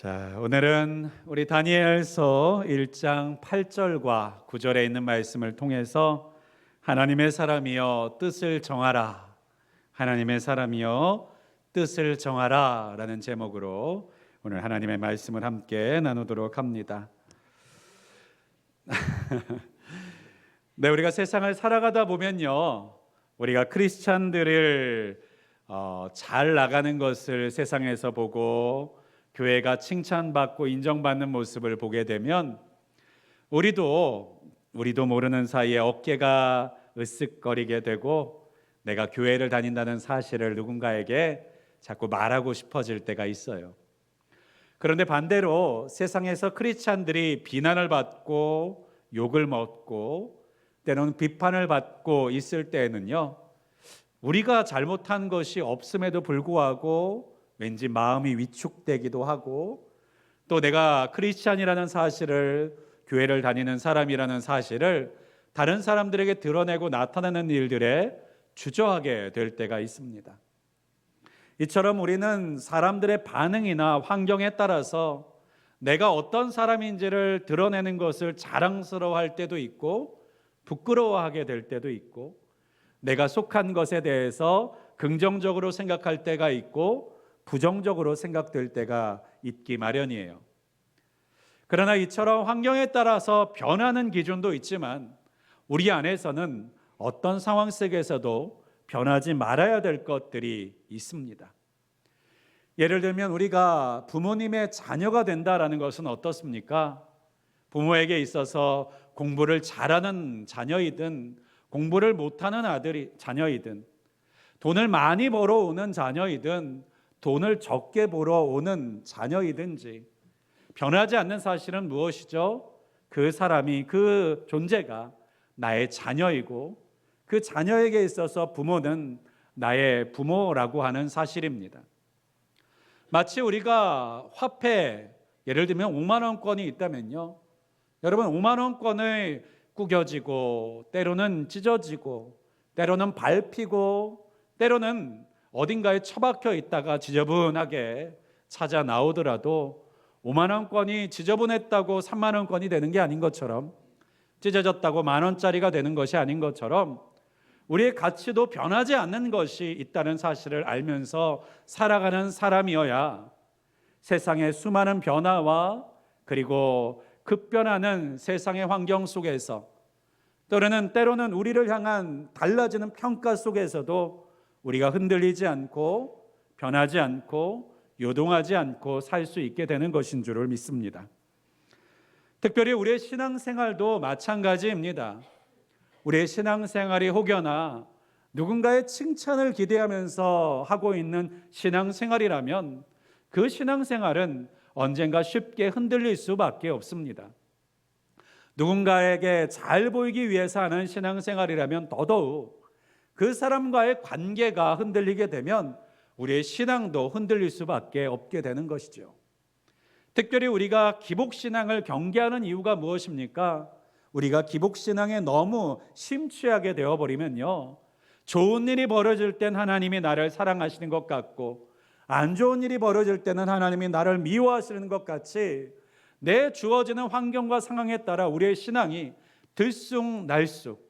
자, 오늘은 우리 다니엘서 1장 8절과 9절에 있는 말씀을 통해서 하나님의 사람이여 뜻을 정하라, 하나님의 사람이여 뜻을 정하라 라는 제목으로 오늘 하나님의 말씀을 함께 나누도록 합니다. 네, 우리가 세상을 살아가다 보면요, 우리가 크리스찬들을 잘 나가는 것을 세상에서 보고 교회가 칭찬받고 인정받는 모습을 보게 되면 우리도 모르는 사이에 어깨가 으쓱거리게 되고 내가 교회를 다닌다는 사실을 누군가에게 자꾸 말하고 싶어질 때가 있어요. 그런데 반대로 세상에서 크리스찬들이 비난을 받고 욕을 먹고 때로는 비판을 받고 있을 때에는요, 우리가 잘못한 것이 없음에도 불구하고 왠지 마음이 위축되기도 하고 또 내가 크리스찬이라는 사실을, 교회를 다니는 사람이라는 사실을 다른 사람들에게 드러내고 나타내는 일들에 주저하게 될 때가 있습니다. 이처럼 우리는 사람들의 반응이나 환경에 따라서 내가 어떤 사람인지를 드러내는 것을 자랑스러워할 때도 있고 부끄러워하게 될 때도 있고 내가 속한 것에 대해서 긍정적으로 생각할 때가 있고 부정적으로 생각될 때가 있기 마련이에요. 그러나 이처럼 환경에 따라서 변하는 기준도 있지만 우리 안에서는 어떤 상황 속에서도 변하지 말아야 될 것들이 있습니다. 예를 들면 우리가 부모님의 자녀가 된다라는 것은 어떻습니까? 부모에게 있어서 공부를 잘하는 자녀이든 공부를 못하는 자녀이든 돈을 많이 벌어오는 자녀이든 돈을 적게 벌어오는 자녀이든지 변하지 않는 사실은 무엇이죠? 그 사람이, 그 존재가 나의 자녀이고 그 자녀에게 있어서 부모는 나의 부모라고 하는 사실입니다. 마치 우리가 화폐, 예를 들면 5만 원권이 있다면요, 여러분 5만 원권을 구겨지고 때로는 찢어지고 때로는 밟히고 때로는 어딘가에 처박혀 있다가 지저분하게 찾아 나오더라도 5만 원권이 지저분했다고 3만 원권이 되는 게 아닌 것처럼, 찢어졌다고 만 원짜리가 되는 것이 아닌 것처럼 우리의 가치도 변하지 않는 것이 있다는 사실을 알면서 살아가는 사람이어야 세상의 수많은 변화와 그리고 급변하는 세상의 환경 속에서 때로는 우리를 향한 달라지는 평가 속에서도 우리가 흔들리지 않고 변하지 않고 요동하지 않고 살 수 있게 되는 것인 줄을 믿습니다. 특별히 우리의 신앙생활도 마찬가지입니다. 우리의 신앙생활이 혹여나 누군가의 칭찬을 기대하면서 하고 있는 신앙생활이라면 그 신앙생활은 언젠가 쉽게 흔들릴 수밖에 없습니다. 누군가에게 잘 보이기 위해서 하는 신앙생활이라면 더더욱 그 사람과의 관계가 흔들리게 되면 우리의 신앙도 흔들릴 수밖에 없게 되는 것이죠. 특별히 우리가 기복신앙을 경계하는 이유가 무엇입니까? 우리가 기복신앙에 너무 심취하게 되어버리면요, 좋은 일이 벌어질 땐 하나님이 나를 사랑하시는 것 같고 안 좋은 일이 벌어질 때는 하나님이 나를 미워하시는 것 같이 내 주어지는 환경과 상황에 따라 우리의 신앙이 들쑥날쑥,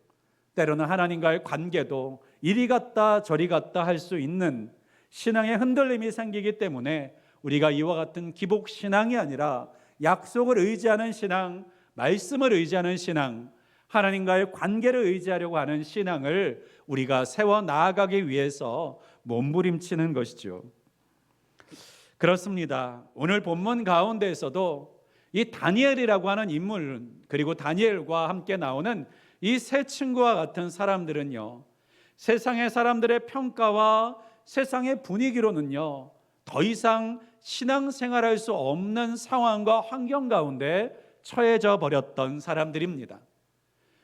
때로는 하나님과의 관계도 이리 갔다 저리 갔다 할 수 있는 신앙의 흔들림이 생기기 때문에 우리가 이와 같은 기복신앙이 아니라 약속을 의지하는 신앙, 말씀을 의지하는 신앙, 하나님과의 관계를 의지하려고 하는 신앙을 우리가 세워 나아가기 위해서 몸부림치는 것이죠. 그렇습니다. 오늘 본문 가운데에서도 이 다니엘이라고 하는 인물, 그리고 다니엘과 함께 나오는 이 세 친구와 같은 사람들은요, 세상의 사람들의 평가와 세상의 분위기로는요, 더 이상 신앙생활할 수 없는 상황과 환경 가운데 처해져 버렸던 사람들입니다.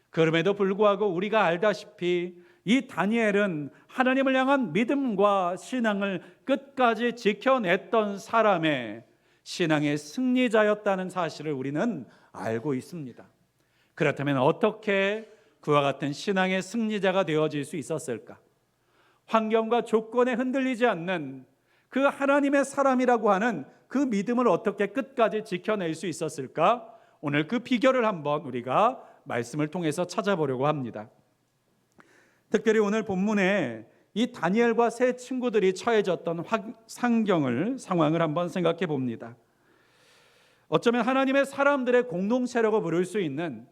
그럼에도 불구하고 우리가 알다시피 이 다니엘은 하나님을 향한 믿음과 신앙을 끝까지 지켜냈던 사람의 신앙의 승리자였다는 사실을 우리는 알고 있습니다. 그렇다면 어떻게 그와 같은 신앙의 승리자가 되어질 수 있었을까? 환경과 조건에 흔들리지 않는 그 하나님의 사람이라고 하는 그 믿음을 어떻게 끝까지 지켜낼 수 있었을까? 오늘 그 비결을 한번 우리가 말씀을 통해서 찾아보려고 합니다. 특별히 오늘 본문에 이 다니엘과 세 친구들이 처해졌던 상황을 한번 생각해 봅니다. 어쩌면 하나님의 사람들의 공동체라고 부를 수 있는,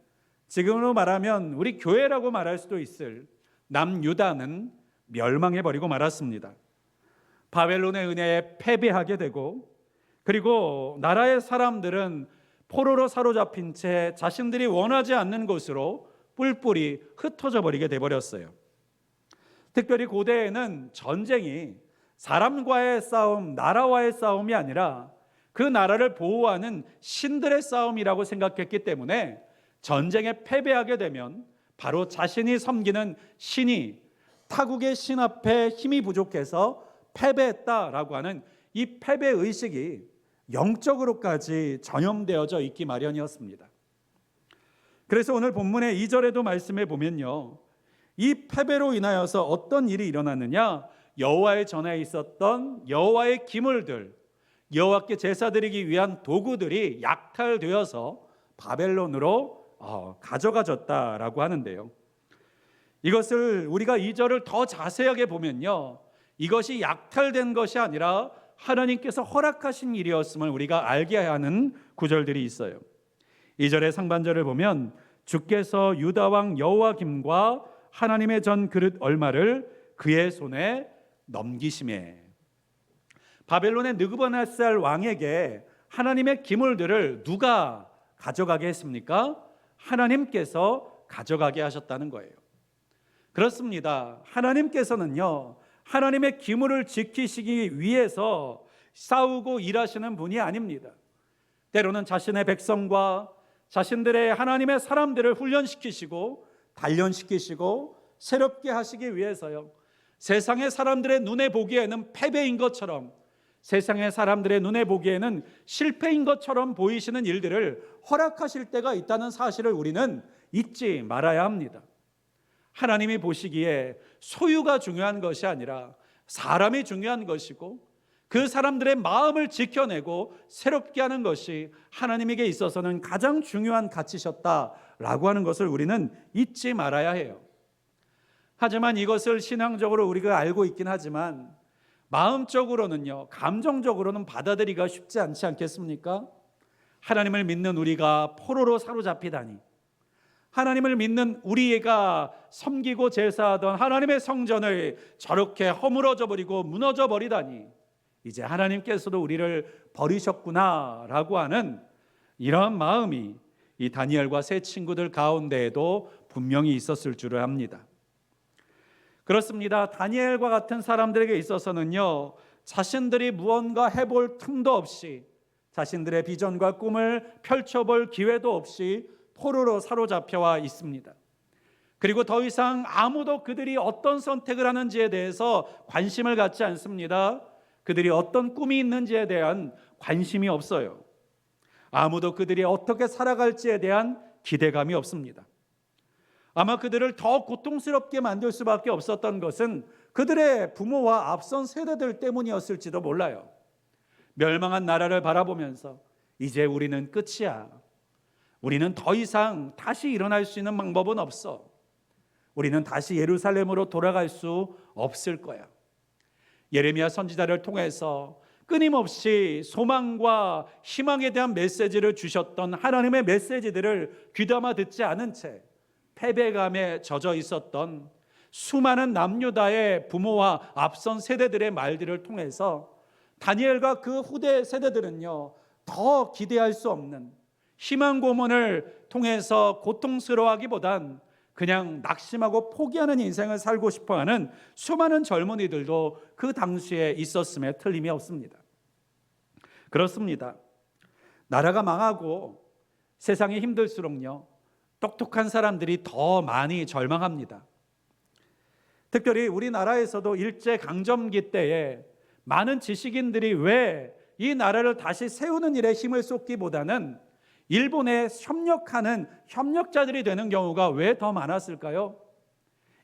지금으로 말하면 우리 교회라고 말할 수도 있을 남유다는 멸망해버리고 말았습니다. 바벨론의 은혜에 패배하게 되고, 그리고 나라의 사람들은 포로로 사로잡힌 채 자신들이 원하지 않는 곳으로 뿔뿔이 흩어져 버리게 돼버렸어요. 특별히 고대에는 전쟁이 사람과의 싸움, 나라와의 싸움이 아니라 그 나라를 보호하는 신들의 싸움이라고 생각했기 때문에 전쟁에 패배하게 되면 바로 자신이 섬기는 신이 타국의 신 앞에 힘이 부족해서 패배했다라고 하는 이 패배의식이 영적으로까지 전염되어져 있기 마련이었습니다. 그래서 오늘 본문의 2절에도 말씀해 보면요, 이 패배로 인하여서 어떤 일이 일어났느냐, 여호와의 전에 있었던 여호와의 기물들, 여호와께 제사 드리기 위한 도구들이 약탈되어서 바벨론으로 가져가졌다라고 하는데요, 이것을 우리가 2절을 더 자세하게 보면요, 이것이 약탈된 것이 아니라 하나님께서 허락하신 일이었음을 우리가 알게 하는 구절들이 있어요. 2절의 상반절을 보면 주께서 유다 왕 여호와김과 하나님의 전 그릇 얼마를 그의 손에 넘기심에, 바벨론의 느부갓네살 왕에게 하나님의 기물들을 누가 가져가게 했습니까? 하나님께서 가져가게 하셨다는 거예요. 그렇습니다. 하나님께서는요, 하나님의 기물을 지키시기 위해서 싸우고 일하시는 분이 아닙니다. 때로는 자신의 백성과 자신들의 하나님의 사람들을 훈련시키시고 단련시키시고 새롭게 하시기 위해서요, 세상의 사람들의 눈에 보기에는 패배인 것처럼, 세상의 사람들의 눈에 보기에는 실패인 것처럼 보이시는 일들을 허락하실 때가 있다는 사실을 우리는 잊지 말아야 합니다. 하나님이 보시기에 소유가 중요한 것이 아니라 사람이 중요한 것이고, 그 사람들의 마음을 지켜내고 새롭게 하는 것이 하나님에게 있어서는 가장 중요한 가치셨다라고 하는 것을 우리는 잊지 말아야 해요. 하지만 이것을 신앙적으로 우리가 알고 있긴 하지만 마음적으로는요, 감정적으로는 받아들이기가 쉽지 않지 않겠습니까? 하나님을 믿는 우리가 포로로 사로잡히다니, 하나님을 믿는 우리가 섬기고 제사하던 하나님의 성전을 저렇게 허물어져 버리고 무너져 버리다니, 이제 하나님께서도 우리를 버리셨구나라고 하는 이러한 마음이 이 다니엘과 세 친구들 가운데에도 분명히 있었을 줄을 압니다. 그렇습니다. 다니엘과 같은 사람들에게 있어서는요, 자신들이 무언가 해볼 틈도 없이, 자신들의 비전과 꿈을 펼쳐볼 기회도 없이 포로로 사로잡혀와 있습니다. 그리고 더 이상 아무도 그들이 어떤 선택을 하는지에 대해서 관심을 갖지 않습니다. 그들이 어떤 꿈이 있는지에 대한 관심이 없어요. 아무도 그들이 어떻게 살아갈지에 대한 기대감이 없습니다. 아마 그들을 더 고통스럽게 만들 수밖에 없었던 것은 그들의 부모와 앞선 세대들 때문이었을지도 몰라요. 멸망한 나라를 바라보면서 이제 우리는 끝이야, 우리는 더 이상 다시 일어날 수 있는 방법은 없어, 우리는 다시 예루살렘으로 돌아갈 수 없을 거야. 예레미야 선지자를 통해서 끊임없이 소망과 희망에 대한 메시지를 주셨던 하나님의 메시지들을 귀담아 듣지 않은 채 패배감에 젖어 있었던 수많은 남유다의 부모와 앞선 세대들의 말들을 통해서 다니엘과 그 후대 세대들은요, 더 기대할 수 없는 희망 고문을 통해서 고통스러워하기보단 그냥 낙심하고 포기하는 인생을 살고 싶어하는 수많은 젊은이들도 그 당시에 있었음에 틀림이 없습니다. 그렇습니다. 나라가 망하고 세상이 힘들수록요, 똑똑한 사람들이 더 많이 절망합니다. 특별히 우리나라에서도 일제강점기 때에 많은 지식인들이 왜 이 나라를 다시 세우는 일에 힘을 쏟기보다는 일본에 협력하는 협력자들이 되는 경우가 왜 더 많았을까요?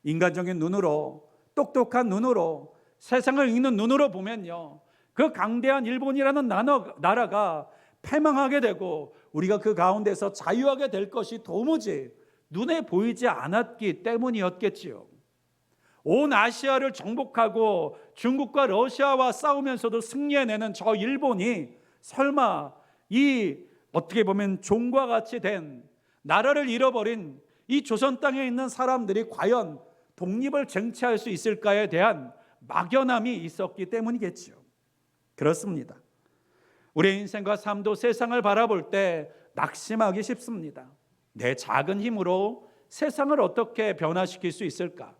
인간적인 눈으로, 똑똑한 눈으로, 세상을 읽는 눈으로 보면요, 그 강대한 일본이라는 나라가 패망하게 되고 우리가 그 가운데서 자유하게 될 것이 도무지 눈에 보이지 않았기 때문이었겠지요. 온 아시아를 정복하고 중국과 러시아와 싸우면서도 승리해내는 저 일본이 설마 이 어떻게 보면 종과 같이 된 나라를 잃어버린 이 조선 땅에 있는 사람들이 과연 독립을 쟁취할 수 있을까에 대한 막연함이 있었기 때문이겠지요. 그렇습니다. 우리의 인생과 삶도 세상을 바라볼 때 낙심하기 쉽습니다. 내 작은 힘으로 세상을 어떻게 변화시킬 수 있을까?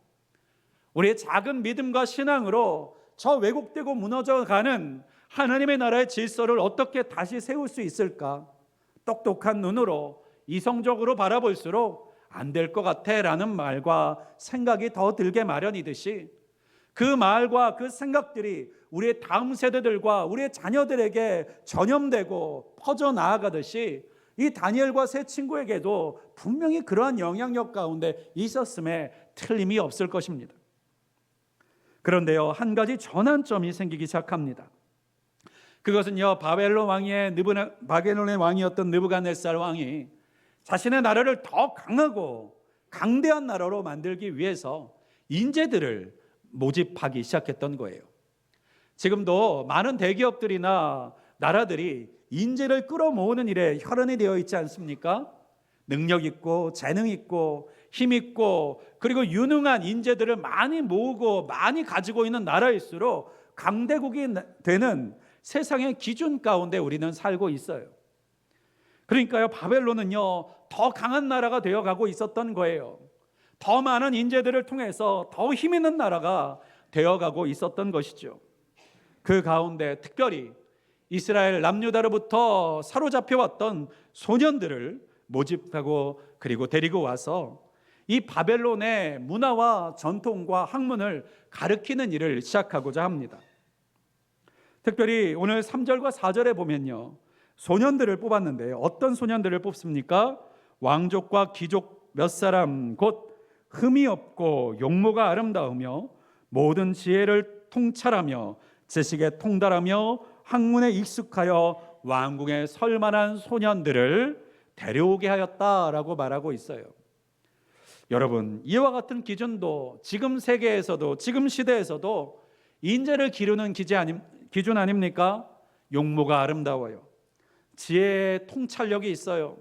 우리의 작은 믿음과 신앙으로 저 왜곡되고 무너져가는 하나님의 나라의 질서를 어떻게 다시 세울 수 있을까? 똑똑한 눈으로 이성적으로 바라볼수록 안 될 것 같아 라는 말과 생각이 더 들게 마련이듯이 그 말과 그 생각들이 우리의 다음 세대들과 우리의 자녀들에게 전염되고 퍼져나아가듯이 이 다니엘과 세 친구에게도 분명히 그러한 영향력 가운데 있었음에 틀림이 없을 것입니다. 그런데요, 한 가지 전환점이 생기기 시작합니다. 그것은요, 바벨론의 왕이었던 느부갓네살 왕이 자신의 나라를 더 강하고 강대한 나라로 만들기 위해서 인재들을 모집하기 시작했던 거예요. 지금도 많은 대기업들이나 나라들이 인재를 끌어모으는 일에 혈안이 되어 있지 않습니까? 능력 있고 재능 있고 힘 있고 그리고 유능한 인재들을 많이 모으고 많이 가지고 있는 나라일수록 강대국이 되는 세상의 기준 가운데 우리는 살고 있어요. 그러니까요, 바벨론은요 더 강한 나라가 되어가고 있었던 거예요. 더 많은 인재들을 통해서 더 힘 있는 나라가 되어가고 있었던 것이죠. 그 가운데 특별히 이스라엘 남유다로부터 사로잡혀왔던 소년들을 모집하고 그리고 데리고 와서 이 바벨론의 문화와 전통과 학문을 가르치는 일을 시작하고자 합니다. 특별히 오늘 3절과 4절에 보면요, 소년들을 뽑았는데 어떤 소년들을 뽑습니까? 왕족과 귀족 몇 사람 곧 흠이 없고 용모가 아름다우며 모든 지혜를 통찰하며 지식에 통달하며 학문에 익숙하여 왕궁에 설 만한 소년들을 데려오게 하였다라고 말하고 있어요. 여러분, 이와 같은 기준도 지금 세계에서도 지금 시대에서도 인재를 기르는 기준 아닙니까? 용모가 아름다워요. 지혜의 통찰력이 있어요.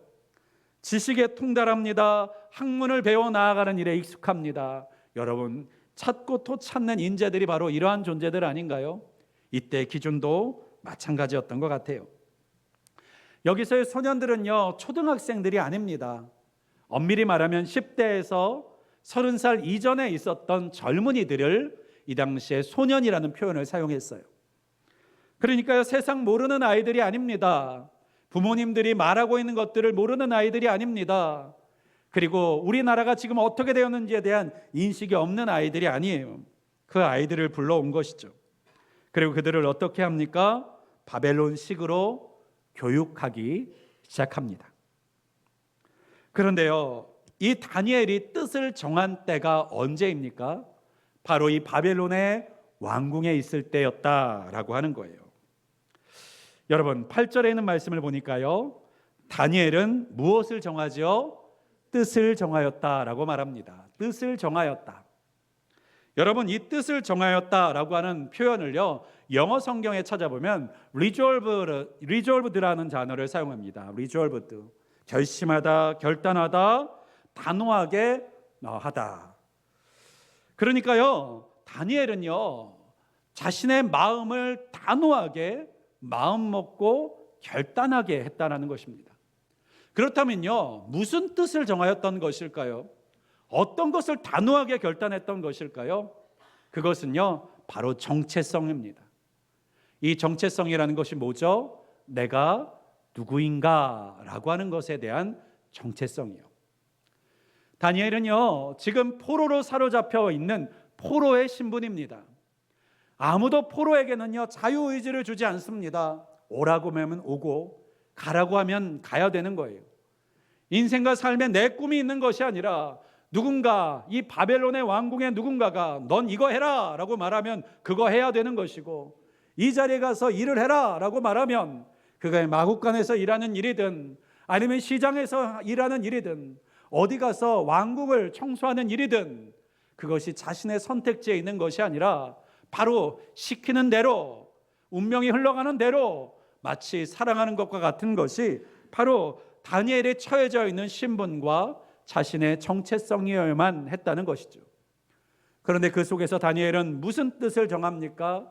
지식에 통달합니다. 학문을 배워 나아가는 일에 익숙합니다. 여러분, 찾고 또 찾는 인재들이 바로 이러한 존재들 아닌가요? 이때 기준도 마찬가지였던 것 같아요. 여기서의 소년들은요, 초등학생들이 아닙니다. 엄밀히 말하면 10대에서 30살 이전에 있었던 젊은이들을 이 당시에 소년이라는 표현을 사용했어요. 그러니까요, 세상 모르는 아이들이 아닙니다. 부모님들이 말하고 있는 것들을 모르는 아이들이 아닙니다. 그리고 우리나라가 지금 어떻게 되었는지에 대한 인식이 없는 아이들이 아니에요. 그 아이들을 불러온 것이죠. 그리고 그들을 어떻게 합니까? 바벨론식으로 교육하기 시작합니다. 그런데요, 이 다니엘이 뜻을 정한 때가 언제입니까? 바로 이 바벨론의 왕궁에 있을 때였다라고 하는 거예요. 여러분, 8절에 있는 말씀을 보니까요, 다니엘은 무엇을 정하죠? 뜻을 정하였다라고 말합니다. 뜻을 정하였다. 여러분, 이 뜻을 정하였다라고 하는 표현을요, 영어 성경에 찾아보면 resolved라는 단어를 사용합니다. resolved, 결심하다, 결단하다, 단호하게 하다. 그러니까요, 다니엘은요, 자신의 마음을 단호하게 마음 먹고 결단하게 했다는 것입니다. 그렇다면요, 무슨 뜻을 정하였던 것일까요? 어떤 것을 단호하게 결단했던 것일까요? 그것은요, 바로 정체성입니다. 이 정체성이라는 것이 뭐죠? 내가 누구인가 라고 하는 것에 대한 정체성이요. 다니엘은요, 지금 포로로 사로잡혀 있는 포로의 신분입니다. 아무도 포로에게는요, 자유의지를 주지 않습니다. 오라고 하면 오고 가라고 하면 가야 되는 거예요. 인생과 삶에 내 꿈이 있는 것이 아니라 누군가, 이 바벨론의 왕궁의 누군가가 넌 이거 해라 라고 말하면 그거 해야 되는 것이고, 이 자리에 가서 일을 해라 라고 말하면 그가 마국간에서 일하는 일이든 아니면 시장에서 일하는 일이든 어디 가서 왕궁을 청소하는 일이든 그것이 자신의 선택지에 있는 것이 아니라 바로 시키는 대로, 운명이 흘러가는 대로 마치 사랑하는 것과 같은 것이 바로 다니엘에 처해져 있는 신분과 자신의 정체성이어야만 했다는 것이죠. 그런데 그 속에서 다니엘은 무슨 뜻을 정합니까?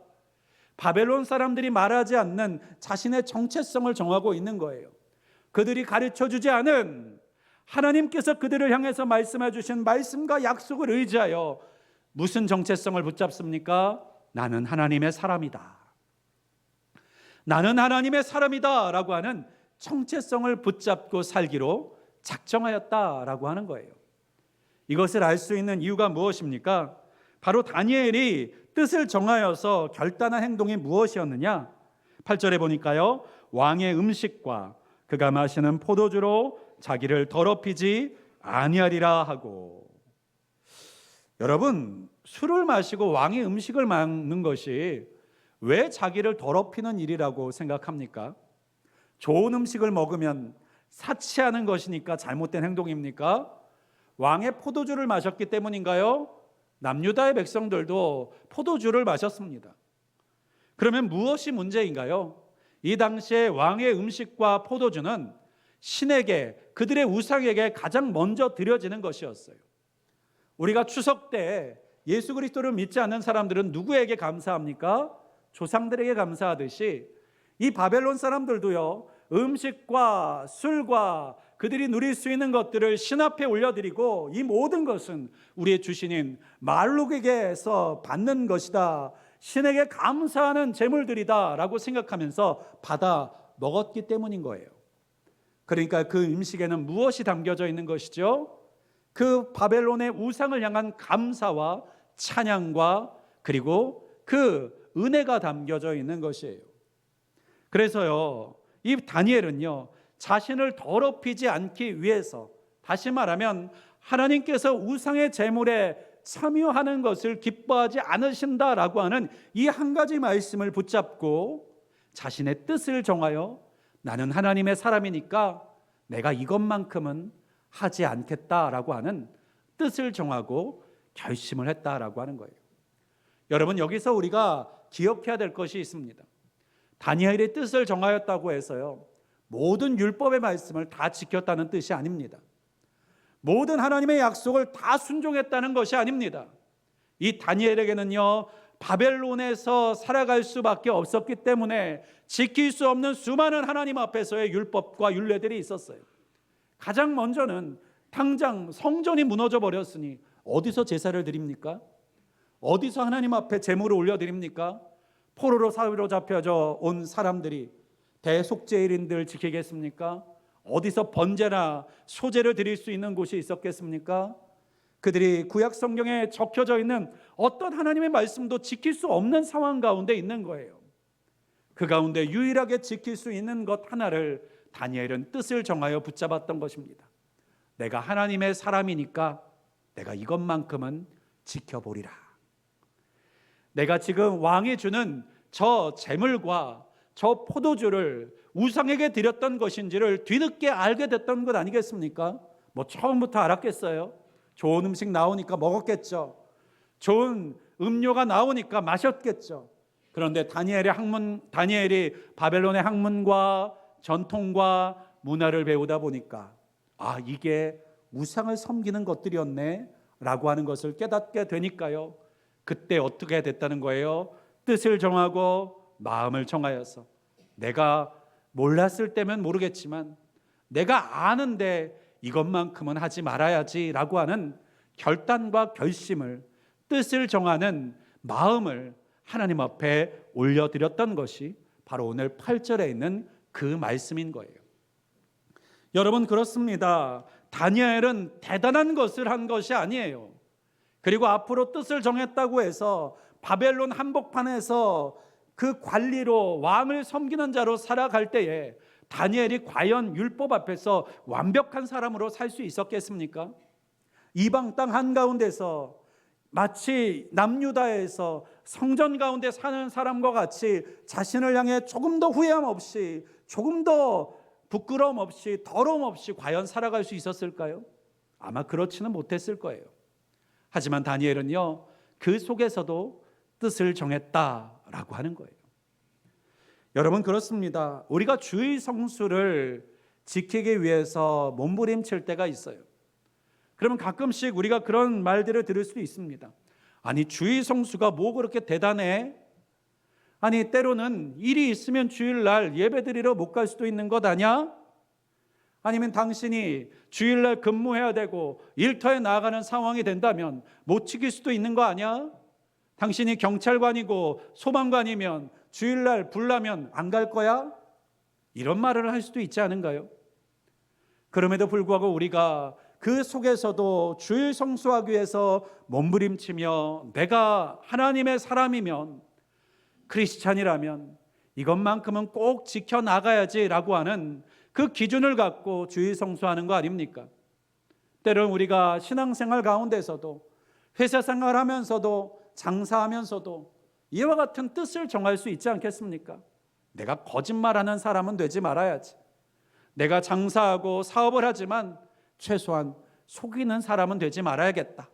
바벨론 사람들이 말하지 않는 자신의 정체성을 정하고 있는 거예요. 그들이 가르쳐주지 않은 하나님께서 그들을 향해서 말씀해 주신 말씀과 약속을 의지하여 무슨 정체성을 붙잡습니까? 나는 하나님의 사람이다. 나는 하나님의 사람이다 라고 하는 정체성을 붙잡고 살기로 작정하였다라고 하는 거예요. 이것을 알 수 있는 이유가 무엇입니까? 바로 다니엘이 뜻을 정하여서 결단한 행동이 무엇이었느냐? 8절에 보니까요, 왕의 음식과 그가 마시는 포도주로 자기를 더럽히지 아니하리라 하고. 여러분, 술을 마시고 왕의 음식을 먹는 것이 왜 자기를 더럽히는 일이라고 생각합니까? 좋은 음식을 먹으면 사치하는 것이니까 잘못된 행동입니까? 왕의 포도주를 마셨기 때문인가요? 남유다의 백성들도 포도주를 마셨습니다. 그러면 무엇이 문제인가요? 이 당시에 왕의 음식과 포도주는 신에게, 그들의 우상에게 가장 먼저 드려지는 것이었어요. 우리가 추석 때 예수 그리스도를 믿지 않는 사람들은 누구에게 감사합니까? 조상들에게 감사하듯이 이 바벨론 사람들도요, 음식과 술과 그들이 누릴 수 있는 것들을 신 앞에 올려드리고 이 모든 것은 우리의 주신인 말룩에게서 받는 것이다, 신에게 감사하는 제물들이다 라고 생각하면서 받아 먹었기 때문인 거예요. 그러니까 그 음식에는 무엇이 담겨져 있는 것이죠? 그 바벨론의 우상을 향한 감사와 찬양과 그리고 그 은혜가 담겨져 있는 것이에요. 그래서요, 이 다니엘은요, 자신을 더럽히지 않기 위해서, 다시 말하면 하나님께서 우상의 제물에 참여하는 것을 기뻐하지 않으신다라고 하는 이 한 가지 말씀을 붙잡고 자신의 뜻을 정하여 나는 하나님의 사람이니까 내가 이것만큼은 하지 않겠다라고 하는 뜻을 정하고 결심을 했다라고 하는 거예요. 여러분, 여기서 우리가 기억해야 될 것이 있습니다. 다니엘의 뜻을 정하였다고 해서요, 모든 율법의 말씀을 다 지켰다는 뜻이 아닙니다. 모든 하나님의 약속을 다 순종했다는 것이 아닙니다. 이 다니엘에게는요, 바벨론에서 살아갈 수밖에 없었기 때문에 지킬 수 없는 수많은 하나님 앞에서의 율법과 율례들이 있었어요. 가장 먼저는 당장 성전이 무너져 버렸으니 어디서 제사를 드립니까? 어디서 하나님 앞에 제물을 올려드립니까? 포로로 사로잡혀져 온 사람들이 대속죄일인들 지키겠습니까? 어디서 번제나 소제를 드릴 수 있는 곳이 있었겠습니까? 그들이 구약 성경에 적혀져 있는 어떤 하나님의 말씀도 지킬 수 없는 상황 가운데 있는 거예요. 그 가운데 유일하게 지킬 수 있는 것 하나를 다니엘은 뜻을 정하여 붙잡았던 것입니다. 내가 하나님의 사람이니까 내가 이것만큼은 지켜보리라. 내가 지금 왕이 주는 저 제물과 저 포도주를 우상에게 드렸던 것인지를 뒤늦게 알게 됐던 것 아니겠습니까? 뭐 처음부터 알았겠어요? 좋은 음식 나오니까 먹었겠죠. 좋은 음료가 나오니까 마셨겠죠. 그런데 다니엘이 바벨론의 학문과 전통과 문화를 배우다 보니까 이게 우상을 섬기는 것들이었네 라고 하는 것을 깨닫게 되니까요, 그때 어떻게 됐다는 거예요? 뜻을 정하고 마음을 정하여서 내가 몰랐을 때면 모르겠지만 내가 아는데 이것만큼은 하지 말아야지 라고 하는 결단과 결심을, 뜻을 정하는 마음을 하나님 앞에 올려드렸던 것이 바로 오늘 8절에 있는 그 말씀인 거예요. 여러분, 그렇습니다. 다니엘은 대단한 것을 한 것이 아니에요. 그리고 앞으로 뜻을 정했다고 해서 바벨론 한복판에서 그 관리로 왕을 섬기는 자로 살아갈 때에 다니엘이 과연 율법 앞에서 완벽한 사람으로 살 수 있었겠습니까? 이방 땅 한가운데서 마치 남유다에서 성전 가운데 사는 사람과 같이 자신을 향해 조금 더 후회함 없이, 조금 더 부끄러움 없이, 더러움 없이 과연 살아갈 수 있었을까요? 아마 그렇지는 못했을 거예요. 하지만 다니엘은요, 그 속에서도 뜻을 정했다라고 하는 거예요. 여러분, 그렇습니다. 우리가 주의 성수를 지키기 위해서 몸부림칠 때가 있어요. 그러면 가끔씩 우리가 그런 말들을 들을 수도 있습니다. 아니, 주의 성수가 뭐 그렇게 대단해? 아니, 때로는 일이 있으면 주일날 예배드리러 못 갈 수도 있는 것 아니야? 아니면 당신이 주일날 근무해야 되고 일터에 나아가는 상황이 된다면 못 지킬 수도 있는 거 아니야? 당신이 경찰관이고 소방관이면 주일날 불나면 안 갈 거야? 이런 말을 할 수도 있지 않은가요? 그럼에도 불구하고 우리가 그 속에서도 주일 성수하기 위해서 몸부림치며 내가 하나님의 사람이면, 크리스찬이라면 이것만큼은 꼭 지켜나가야지라고 하는 그 기준을 갖고 주일 성수하는 거 아닙니까? 때로는 우리가 신앙생활 가운데서도, 회사 생활하면서도, 장사하면서도 이와 같은 뜻을 정할 수 있지 않겠습니까? 내가 거짓말하는 사람은 되지 말아야지. 내가 장사하고 사업을 하지만 최소한 속이는 사람은 되지 말아야겠다.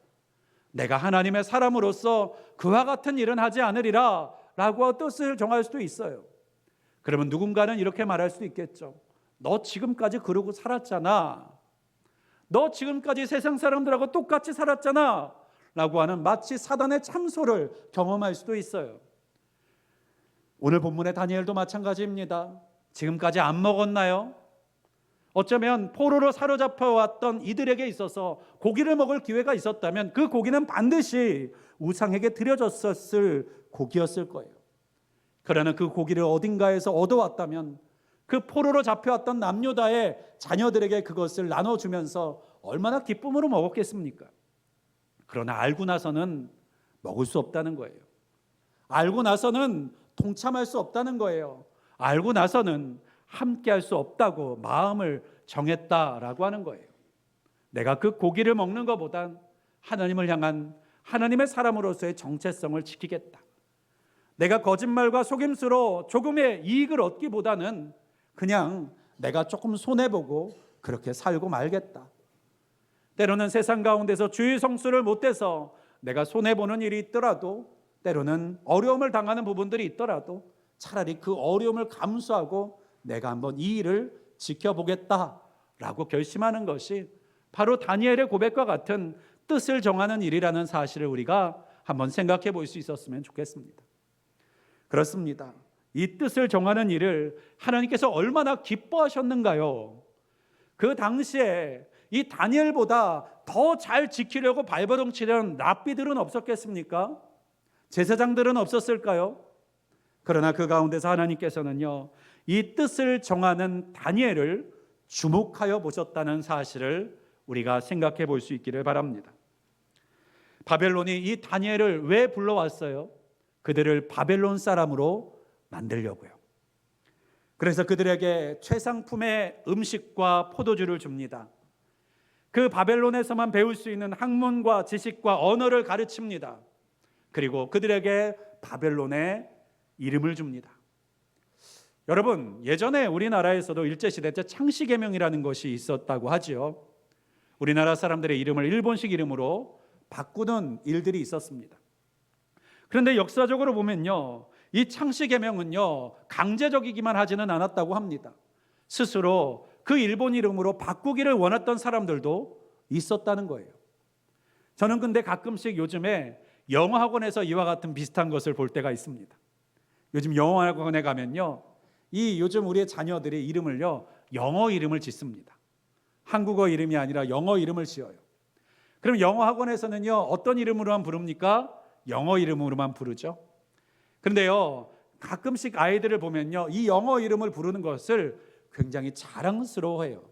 내가 하나님의 사람으로서 그와 같은 일은 하지 않으리라 라고 뜻을 정할 수도 있어요. 그러면 누군가는 이렇게 말할 수도 있겠죠. 너 지금까지 그러고 살았잖아. 너 지금까지 세상 사람들하고 똑같이 살았잖아 라고 하는 마치 사단의 참소를 경험할 수도 있어요. 오늘 본문의 다니엘도 마찬가지입니다. 지금까지 안 먹었나요? 어쩌면 포로로 사로잡혀왔던 이들에게 있어서 고기를 먹을 기회가 있었다면 그 고기는 반드시 우상에게 드려졌을 고기였을 거예요. 그러나 그 고기를 어딘가에서 얻어왔다면 그 포로로 잡혀왔던 남유다의 자녀들에게 그것을 나눠주면서 얼마나 기쁨으로 먹었겠습니까? 그러나 알고 나서는 먹을 수 없다는 거예요. 알고 나서는 동참할 수 없다는 거예요. 알고 나서는 함께할 수 없다고 마음을 정했다라고 하는 거예요. 내가 그 고기를 먹는 것보단 하나님을 향한 하나님의 사람으로서의 정체성을 지키겠다. 내가 거짓말과 속임수로 조금의 이익을 얻기보다는 그냥 내가 조금 손해보고 그렇게 살고 말겠다. 때로는 세상 가운데서 주의 성수를 못해서 내가 손해보는 일이 있더라도, 때로는 어려움을 당하는 부분들이 있더라도 차라리 그 어려움을 감수하고 내가 한번 이 일을 지켜보겠다라고 결심하는 것이 바로 다니엘의 고백과 같은 뜻을 정하는 일이라는 사실을 우리가 한번 생각해 볼 수 있었으면 좋겠습니다. 그렇습니다. 이 뜻을 정하는 일을 하나님께서 얼마나 기뻐하셨는가요? 그 당시에 이 다니엘보다 더 잘 지키려고 발버둥치려는 랍비들은 없었겠습니까? 제사장들은 없었을까요? 그러나 그 가운데서 하나님께서는요, 이 뜻을 정하는 다니엘을 주목하여 보셨다는 사실을 우리가 생각해 볼 수 있기를 바랍니다. 바벨론이 이 다니엘을 왜 불러왔어요? 그들을 바벨론 사람으로 만들려고요. 그래서 그들에게 최상품의 음식과 포도주를 줍니다. 그 바벨론에서만 배울 수 있는 학문과 지식과 언어를 가르칩니다. 그리고 그들에게 바벨론의 이름을 줍니다. 여러분, 예전에 우리나라에서도 일제시대 때 창씨개명이라는 것이 있었다고 하죠. 우리나라 사람들의 이름을 일본식 이름으로 바꾸는 일들이 있었습니다. 그런데 역사적으로 보면요, 이 창씨개명은요, 강제적이기만 하지는 않았다고 합니다. 스스로 그 일본 이름으로 바꾸기를 원했던 사람들도 있었다는 거예요. 저는 근데 가끔씩 요즘에 영어학원에서 이와 같은 비슷한 것을 볼 때가 있습니다. 요즘 영어학원에 가면요, 이 요즘 우리의 자녀들이 이름을요, 영어 이름을 짓습니다. 한국어 이름이 아니라 영어 이름을 지어요. 그럼 영어 학원에서는요, 어떤 이름으로만 부릅니까? 영어 이름으로만 부르죠. 그런데요, 가끔씩 아이들을 보면요, 이 영어 이름을 부르는 것을 굉장히 자랑스러워해요.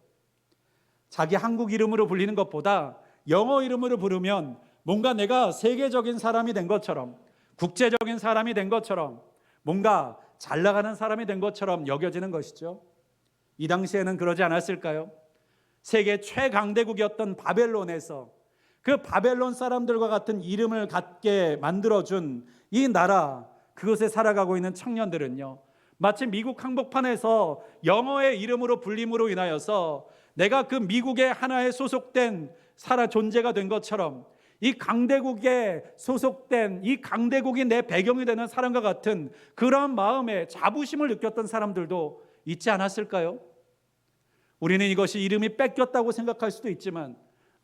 자기 한국 이름으로 불리는 것보다 영어 이름으로 부르면 뭔가 내가 세계적인 사람이 된 것처럼, 국제적인 사람이 된 것처럼, 뭔가 잘 나가는 사람이 된 것처럼 여겨지는 것이죠. 이 당시에는 그러지 않았을까요? 세계 최강대국이었던 바벨론에서 그 바벨론 사람들과 같은 이름을 갖게 만들어준 이 나라, 그곳에 살아가고 있는 청년들은요, 마치 미국 한복판에서 영어의 이름으로 불림으로 인하여서 내가 그 미국의 하나에 소속된 존재가 된 것처럼, 이 강대국에 소속된, 이 강대국이 내 배경이 되는 사람과 같은 그런 마음에 자부심을 느꼈던 사람들도 있지 않았을까요? 우리는 이것이 이름이 뺏겼다고 생각할 수도 있지만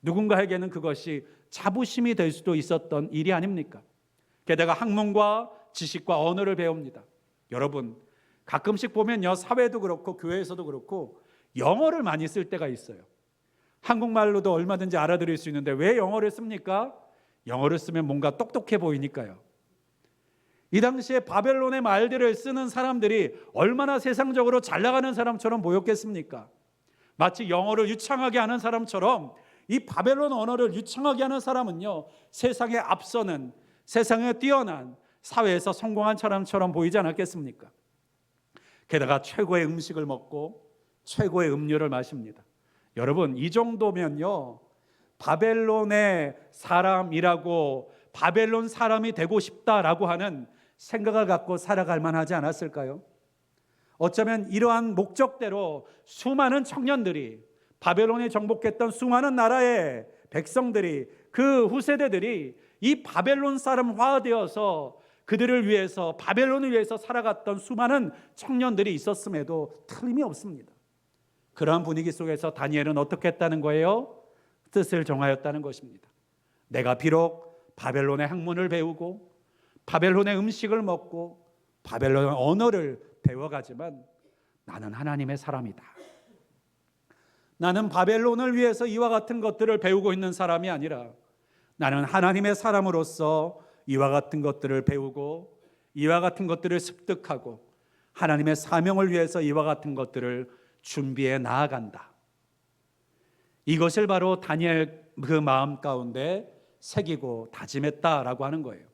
누군가에게는 그것이 자부심이 될 수도 있었던 일이 아닙니까? 게다가 학문과 지식과 언어를 배웁니다. 여러분, 가끔씩 보면요, 사회도 그렇고 교회에서도 그렇고 영어를 많이 쓸 때가 있어요. 한국말로도 얼마든지 알아들을 수 있는데 왜 영어를 씁니까? 영어를 쓰면 뭔가 똑똑해 보이니까요. 이 당시에 바벨론의 말들을 쓰는 사람들이 얼마나 세상적으로 잘 나가는 사람처럼 보였겠습니까? 마치 영어를 유창하게 하는 사람처럼 이 바벨론 언어를 유창하게 하는 사람은요, 세상에 앞서는, 세상에 뛰어난, 사회에서 성공한 사람처럼 보이지 않았겠습니까? 게다가 최고의 음식을 먹고 최고의 음료를 마십니다. 여러분, 이 정도면요, 바벨론의 사람이라고, 바벨론 사람이 되고 싶다라고 하는 생각을 갖고 살아갈 만하지 않았을까요? 어쩌면 이러한 목적대로 수많은 청년들이, 바벨론에 정복했던 수많은 나라의 백성들이, 그 후세대들이 이 바벨론 사람화되어서 그들을 위해서, 바벨론을 위해서 살아갔던 수많은 청년들이 있었음에도 틀림이 없습니다. 그러한 분위기 속에서 다니엘은 어떻게 했다는 거예요? 뜻을 정하였다는 것입니다. 내가 비록 바벨론의 학문을 배우고 바벨론의 음식을 먹고 바벨론의 언어를 배워가지만 나는 하나님의 사람이다. 나는 바벨론을 위해서 이와 같은 것들을 배우고 있는 사람이 아니라 나는 하나님의 사람으로서 이와 같은 것들을 배우고 이와 같은 것들을 습득하고 하나님의 사명을 위해서 이와 같은 것들을 준비해 나아간다. 이것을 바로 다니엘 그 마음 가운데 새기고 다짐했다라고 하는 거예요.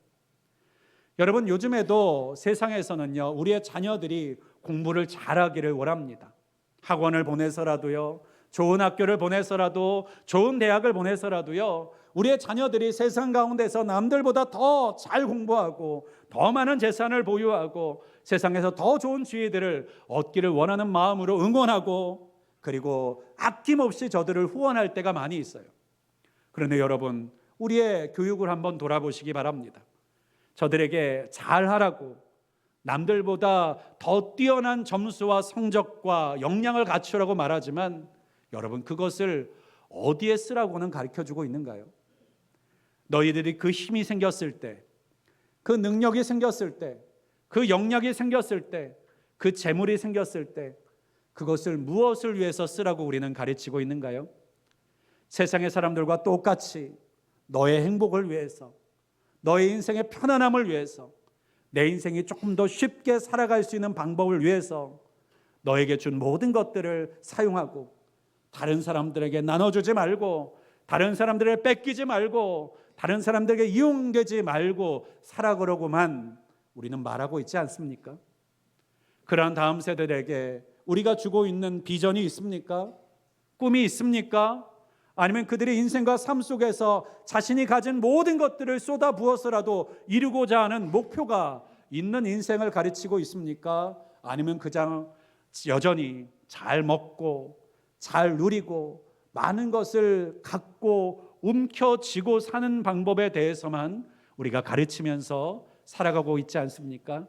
여러분, 요즘에도 세상에서는요, 우리의 자녀들이 공부를 잘하기를 원합니다. 학원을 보내서라도요, 좋은 학교를 보내서라도, 좋은 대학을 보내서라도요, 우리의 자녀들이 세상 가운데서 남들보다 더 잘 공부하고 더 많은 재산을 보유하고 세상에서 더 좋은 지위들을 얻기를 원하는 마음으로 응원하고, 그리고 아낌없이 저들을 후원할 때가 많이 있어요. 그런데 여러분, 우리의 교육을 한번 돌아보시기 바랍니다. 저들에게 잘하라고, 남들보다 더 뛰어난 점수와 성적과 역량을 갖추라고 말하지만 여러분, 그것을 어디에 쓰라고는 가르쳐주고 있는가요? 너희들이 그 힘이 생겼을 때, 그 능력이 생겼을 때, 그 역량이 생겼을 때, 그 재물이 생겼을 때 그것을 무엇을 위해서 쓰라고 우리는 가르치고 있는가요? 세상의 사람들과 똑같이 너의 행복을 위해서, 너의 인생의 편안함을 위해서, 내 인생이 조금 더 쉽게 살아갈 수 있는 방법을 위해서 너에게 준 모든 것들을 사용하고 다른 사람들에게 나눠주지 말고, 다른 사람들을 뺏기지 말고, 다른 사람들에게 이용되지 말고 살아가려고만 우리는 말하고 있지 않습니까? 그러한 다음 세대들에게 우리가 주고 있는 비전이 있습니까? 꿈이 있습니까? 아니면 그들의 인생과 삶 속에서 자신이 가진 모든 것들을 쏟아부어서라도 이루고자 하는 목표가 있는 인생을 가르치고 있습니까? 아니면 그냥 여전히 잘 먹고 잘 누리고 많은 것을 갖고 움켜쥐고 사는 방법에 대해서만 우리가 가르치면서 살아가고 있지 않습니까?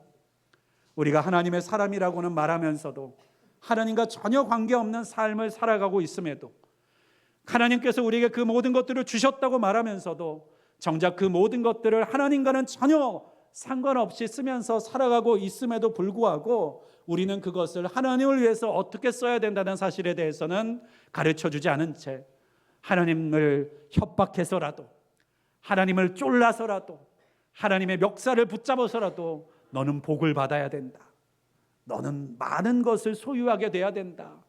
우리가 하나님의 사람이라고는 말하면서도 하나님과 전혀 관계없는 삶을 살아가고 있음에도, 하나님께서 우리에게 그 모든 것들을 주셨다고 말하면서도 정작 그 모든 것들을 하나님과는 전혀 상관없이 쓰면서 살아가고 있음에도 불구하고 우리는 그것을 하나님을 위해서 어떻게 써야 된다는 사실에 대해서는 가르쳐주지 않은 채 하나님을 협박해서라도, 하나님을 쫄라서라도, 하나님의 멱살을 붙잡아서라도 너는 복을 받아야 된다, 너는 많은 것을 소유하게 돼야 된다,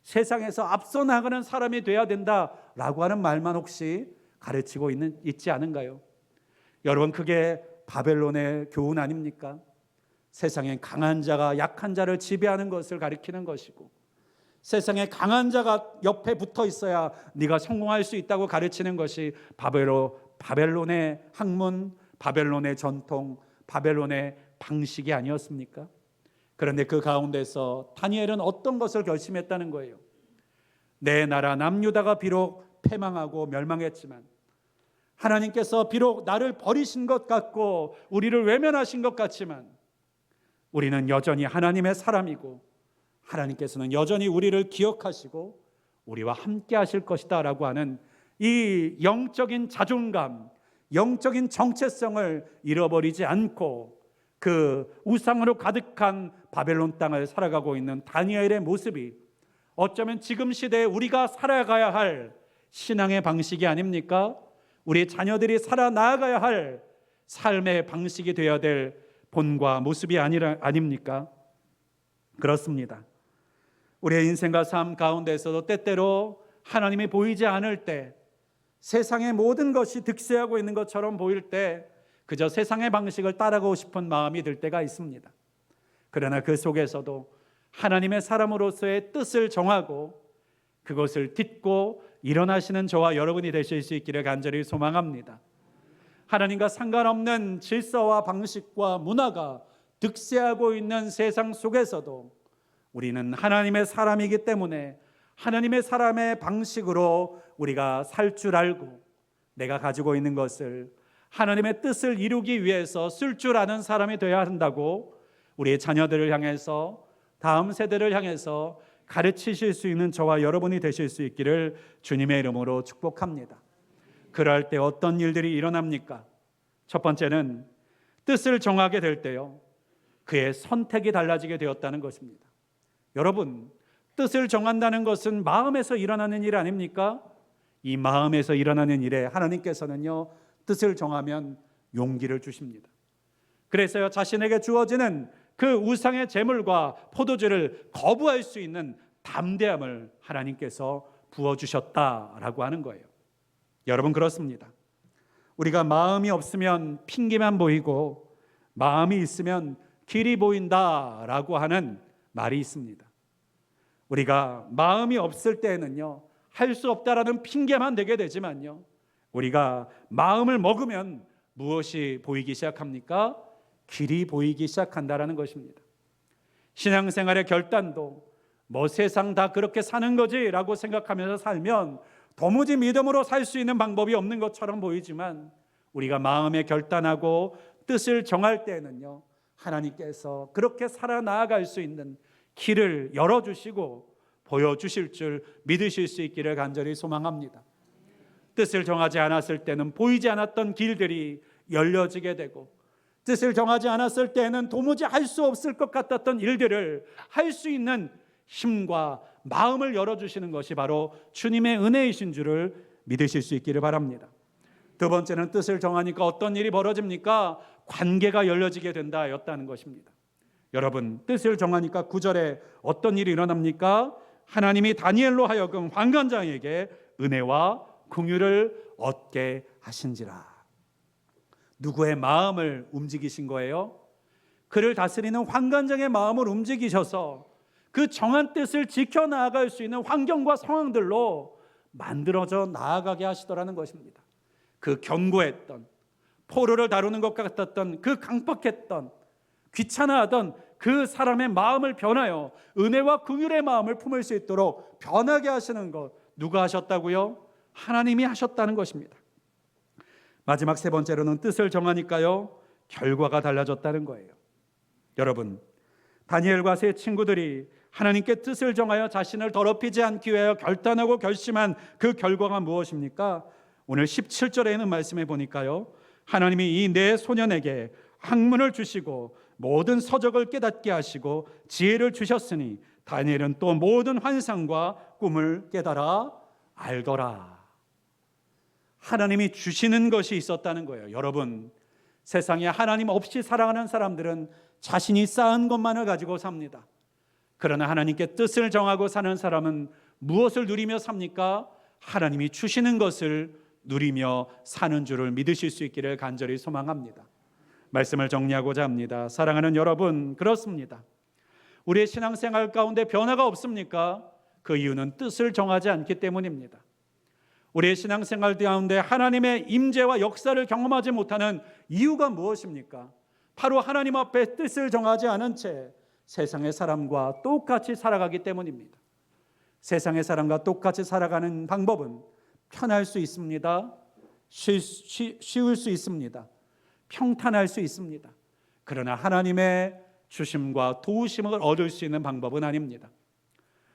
세상에서 앞서 나가는 사람이 돼야 된다라고 하는 말만 혹시 가르치고 있지 않은가요? 여러분, 그게 바벨론의 교훈 아닙니까? 세상엔 강한 자가 약한 자를 지배하는 것을 가리키는 것이고, 세상에 강한 자가 옆에 붙어 있어야 네가 성공할 수 있다고 가르치는 것이 바벨론의 학문, 바벨론의 전통, 바벨론의 방식이 아니었습니까? 그런데 그 가운데서 다니엘은 어떤 것을 결심했다는 거예요. 내 나라 남유다가 비록 패망하고 멸망했지만 하나님께서 비록 나를 버리신 것 같고 우리를 외면하신 것 같지만 우리는 여전히 하나님의 사람이고 하나님께서는 여전히 우리를 기억하시고 우리와 함께 하실 것이다 라고 하는 이 영적인 자존감, 영적인 정체성을 잃어버리지 않고 그 우상으로 가득한 바벨론 땅을 살아가고 있는 다니엘의 모습이 어쩌면 지금 시대에 우리가 살아가야 할 신앙의 방식이 아닙니까? 우리 자녀들이 살아나가야 할 삶의 방식이 되어야 될 본과 모습이 아닙니까? 그렇습니다. 우리의 인생과 삶 가운데서도 때때로 하나님이 보이지 않을 때, 세상의 모든 것이 득세하고 있는 것처럼 보일 때 그저 세상의 방식을 따라가고 싶은 마음이 들 때가 있습니다. 그러나 그 속에서도 하나님의 사람으로서의 뜻을 정하고 그것을 딛고 일어나시는 저와 여러분이 되실 수 있기를 간절히 소망합니다. 하나님과 상관없는 질서와 방식과 문화가 득세하고 있는 세상 속에서도 우리는 하나님의 사람이기 때문에 하나님의 사람의 방식으로 우리가 살 줄 알고 내가 가지고 있는 것을 하나님의 뜻을 이루기 위해서 쓸 줄 아는 사람이 되어야 한다고 우리의 자녀들을 향해서, 다음 세대를 향해서 가르치실 수 있는 저와 여러분이 되실 수 있기를 주님의 이름으로 축복합니다. 그럴 때 어떤 일들이 일어납니까? 첫 번째는 뜻을 정하게 될 때요, 그의 선택이 달라지게 되었다는 것입니다. 여러분, 뜻을 정한다는 것은 마음에서 일어나는 일 아닙니까? 이 마음에서 일어나는 일에 하나님께서는요, 뜻을 정하면 용기를 주십니다. 그래서요, 자신에게 주어지는 그 우상의 제물과 포도주를 거부할 수 있는 담대함을 하나님께서 부어주셨다라고 하는 거예요. 여러분, 그렇습니다. 우리가 마음이 없으면 핑계만 보이고 마음이 있으면 길이 보인다라고 하는 말이 있습니다. 우리가 마음이 없을 때에는요, 할 수 없다라는 핑계만 대게 되지만요, 우리가 마음을 먹으면 무엇이 보이기 시작합니까? 길이 보이기 시작한다라는 것입니다. 신앙생활의 결단도 뭐 세상 다 그렇게 사는 거지라고 생각하면서 살면 도무지 믿음으로 살 수 있는 방법이 없는 것처럼 보이지만 우리가 마음에 결단하고 뜻을 정할 때에는요, 하나님께서 그렇게 살아나아갈 수 있는 길을 열어주시고 보여주실 줄 믿으실 수 있기를 간절히 소망합니다. 뜻을 정하지 않았을 때는 보이지 않았던 길들이 열려지게 되고, 뜻을 정하지 않았을 때는 도무지 할 수 없을 것 같았던 일들을 할 수 있는 힘과 마음을 열어주시는 것이 바로 주님의 은혜이신 줄을 믿으실 수 있기를 바랍니다. 두 번째는 뜻을 정하니까 어떤 일이 벌어집니까? 관계가 열려지게 된다였다는 것입니다. 여러분, 뜻을 정하니까 9절에 어떤 일이 일어납니까? 하나님이 다니엘로 하여금 환관장에게 은혜와 긍휼을 얻게 하신지라. 누구의 마음을 움직이신 거예요? 그를 다스리는 환관장의 마음을 움직이셔서 그 정한 뜻을 지켜나아갈 수 있는 환경과 상황들로 만들어져 나아가게 하시더라는 것입니다. 그 견고했던, 포로를 다루는 것 같았던, 그 강박했던, 귀찮아하던 그 사람의 마음을 변하여 은혜와 긍휼의 마음을 품을 수 있도록 변하게 하시는 것, 누가 하셨다고요? 하나님이 하셨다는 것입니다. 마지막 세 번째로는 뜻을 정하니까요, 결과가 달라졌다는 거예요. 여러분, 다니엘과 세 친구들이 하나님께 뜻을 정하여 자신을 더럽히지 않기 위하여 결단하고 결심한 그 결과가 무엇입니까? 오늘 17절에 있는 말씀에 보니까요, 하나님이 이 네 소년에게 학문을 주시고 모든 서적을 깨닫게 하시고 지혜를 주셨으니 다니엘은 또 모든 환상과 꿈을 깨달아 알더라. 하나님이 주시는 것이 있었다는 거예요. 여러분, 세상에 하나님 없이 살아가는 사람들은 자신이 쌓은 것만을 가지고 삽니다. 그러나 하나님께 뜻을 정하고 사는 사람은 무엇을 누리며 삽니까? 하나님이 주시는 것을 누리며 사는 줄을 믿으실 수 있기를 간절히 소망합니다. 말씀을 정리하고자 합니다. 사랑하는 여러분, 그렇습니다. 우리의 신앙생활 가운데 변화가 없습니까? 그 이유는 뜻을 정하지 않기 때문입니다. 우리의 신앙생활 가운데 하나님의 임재와 역사를 경험하지 못하는 이유가 무엇입니까? 바로 하나님 앞에 뜻을 정하지 않은 채 세상의 사람과 똑같이 살아가기 때문입니다. 세상의 사람과 똑같이 살아가는 방법은 편할 수 있습니다. 쉬울 수 있습니다. 평탄할 수 있습니다. 그러나 하나님의 주심과 도우심을 얻을 수 있는 방법은 아닙니다.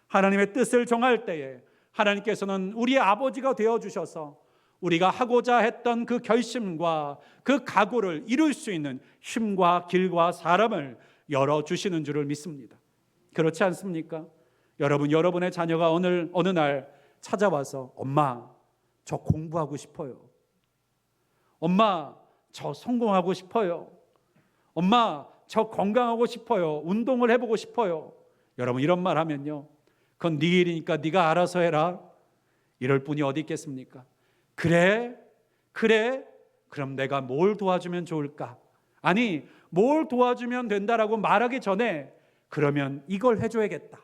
하나님의 뜻을 정할 때에 하나님께서는 우리의 아버지가 되어주셔서 우리가 하고자 했던 그 결심과 그 각오를 이룰 수 있는 힘과 길과 사람을 열어주시는 줄을 믿습니다. 그렇지 않습니까? 여러분, 여러분의 자녀가 어느 날 찾아와서 엄마, 저 공부하고 싶어요. 엄마, 저 성공하고 싶어요. 엄마, 저 건강하고 싶어요. 운동을 해보고 싶어요. 여러분, 이런 말 하면요, 그건 네 일이니까 네가 알아서 해라, 이럴 분이 어디 있겠습니까? 그래? 그럼 내가 뭘 도와주면 좋을까? 아니, 뭘 도와주면 된다라고 말하기 전에 그러면 이걸 해줘야겠다,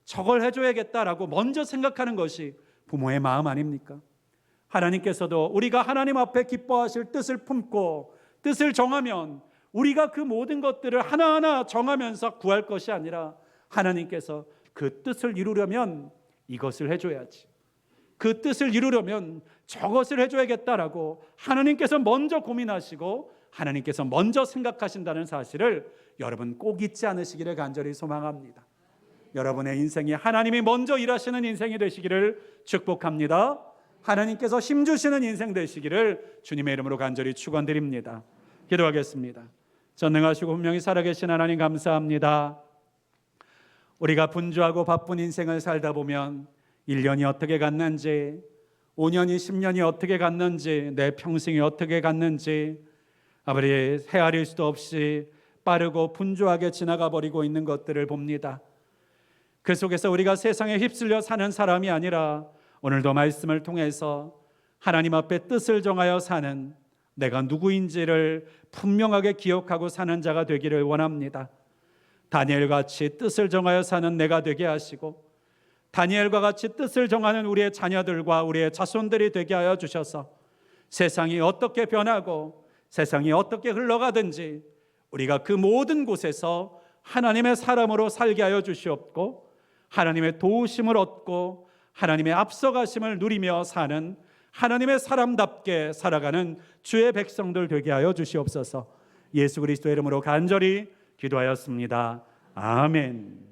저걸 해줘야겠다라고 먼저 생각하는 것이 부모의 마음 아닙니까? 하나님께서도 우리가 하나님 앞에 기뻐하실 뜻을 품고 뜻을 정하면 우리가 그 모든 것들을 하나하나 정하면서 구할 것이 아니라 하나님께서 그 뜻을 이루려면 이것을 해줘야지, 그 뜻을 이루려면 저것을 해줘야겠다라고 하나님께서 먼저 고민하시고 하나님께서 먼저 생각하신다는 사실을 여러분 꼭 잊지 않으시기를 간절히 소망합니다. 여러분의 인생이 하나님이 먼저 일하시는 인생이 되시기를 축복합니다. 하나님께서 힘주시는 인생 되시기를 주님의 이름으로 간절히 축원드립니다. 기도하겠습니다. 전능하시고 분명히 살아계신 하나님, 감사합니다. 우리가 분주하고 바쁜 인생을 살다 보면 1년이 어떻게 갔는지, 5년이 10년이 어떻게 갔는지, 내 평생이 어떻게 갔는지 아무리 헤아릴 수도 없이 빠르고 분주하게 지나가 버리고 있는 것들을 봅니다. 그 속에서 우리가 세상에 휩쓸려 사는 사람이 아니라 오늘도 말씀을 통해서 하나님 앞에 뜻을 정하여 사는, 내가 누구인지를 분명하게 기억하고 사는 자가 되기를 원합니다. 다니엘같이 뜻을 정하여 사는 내가 되게 하시고 다니엘과 같이 뜻을 정하는 우리의 자녀들과 우리의 자손들이 되게 하여 주셔서 세상이 어떻게 변하고 세상이 어떻게 흘러가든지 우리가 그 모든 곳에서 하나님의 사람으로 살게 하여 주시옵고 하나님의 도우심을 얻고 하나님의 앞서가심을 누리며 사는 하나님의 사람답게 살아가는 주의 백성들 되게 하여 주시옵소서. 예수 그리스도의 이름으로 간절히 기도하였습니다. 아멘.